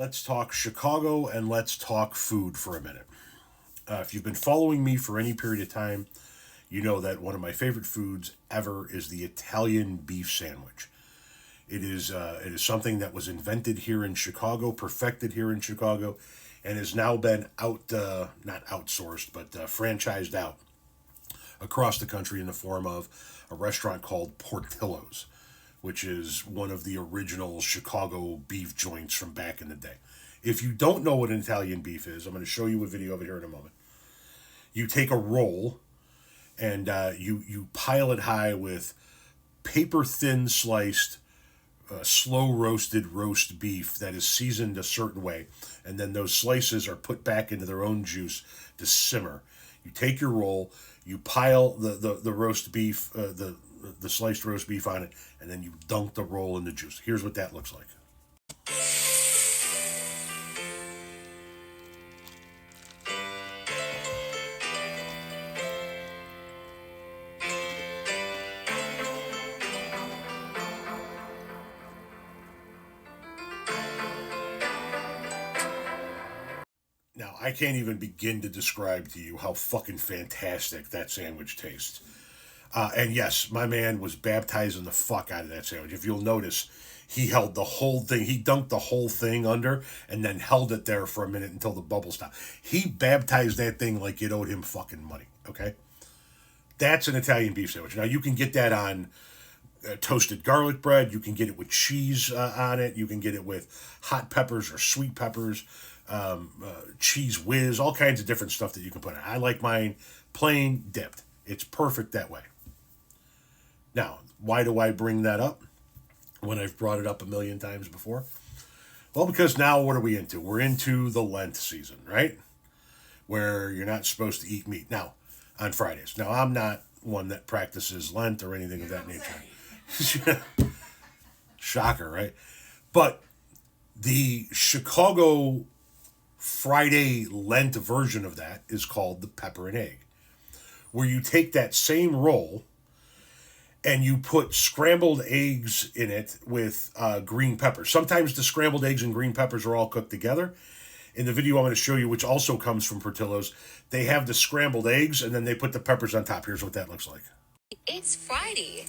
Let's talk Chicago and let's talk food for a minute. If you've been following me for any period of time, you know that one of my favorite foods ever is the Italian beef sandwich. It is something that was invented here in Chicago, perfected here in Chicago, and has now been not outsourced, but franchised out across the country in the form of a restaurant called Portillo's, which is one of the original Chicago beef joints from back in the day. If you don't know what an Italian beef is, I'm going to show you a video of it here in a moment. You take a roll and you pile it high with paper thin sliced, slow roasted roast beef that is seasoned a certain way, and then those slices are put back into their own juice to simmer. You take your roll, you pile the roast beef, the sliced roast beef on it, and then you dunk the roll in the juice. Here's what that looks like. Now, I can't even begin to describe to you how fucking fantastic that sandwich tastes. And yes, my man was baptizing the fuck out of that sandwich. If you'll notice, he held the whole thing, he dunked the whole thing under and then held it there for a minute until the bubble stopped. He baptized that thing like it owed him fucking money, okay? That's an Italian beef sandwich. Now, you can get that on toasted garlic bread. You can get it with cheese on it. You can get it with hot peppers or sweet peppers, cheese whiz, all kinds of different stuff that you can put in. I like mine plain dipped. It's perfect that way. Now, why do I bring that up when I've brought it up a million times before? Well, because now what are we into? We're into the Lent season, right? Where you're not supposed to eat meat. Now, on Fridays. Now, I'm not one that practices Lent or anything of that nature. Shocker, right? But the Chicago Friday Lent version of that is called the pepper and egg, where you take that same roll and you put scrambled eggs in it with green peppers. Sometimes the scrambled eggs and green peppers are all cooked together. In the video I'm going to show you, which also comes from Portillo's, they have the scrambled eggs and then they put the peppers on top. Here's what that looks like. It's Friday.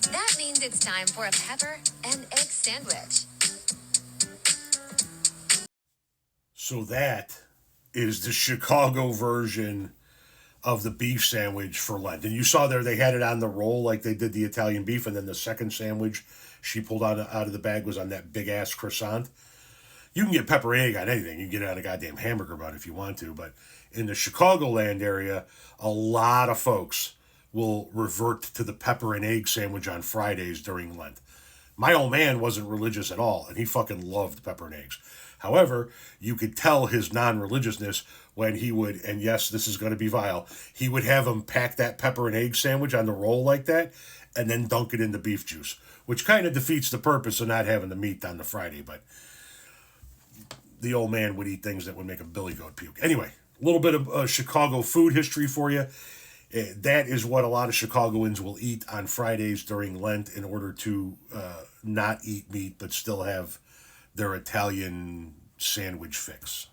That means it's time for a pepper and egg sandwich. So that is the Chicago version of the beef sandwich for Lent. And you saw there they had it on the roll like they did the Italian beef, and then the second sandwich she pulled out of the bag was on that big ass croissant. You can get pepper egg on anything. You can get it on a goddamn hamburger bun if you want to, but in the Chicagoland area, a lot of folks will revert to the pepper and egg sandwich on Fridays during Lent. My old man wasn't religious at all, and he fucking loved pepper and eggs. However, you could tell his non-religiousness when he would, and yes, this is going to be vile, he would have him pack that pepper and egg sandwich on the roll like that, and then dunk it in the beef juice, which kind of defeats the purpose of not having the meat on the Friday, but the old man would eat things that would make a billy goat puke. Anyway, a little bit of Chicago food history for you. That is what a lot of Chicagoans will eat on Fridays during Lent in order to not eat meat but still have their Italian sandwich fix.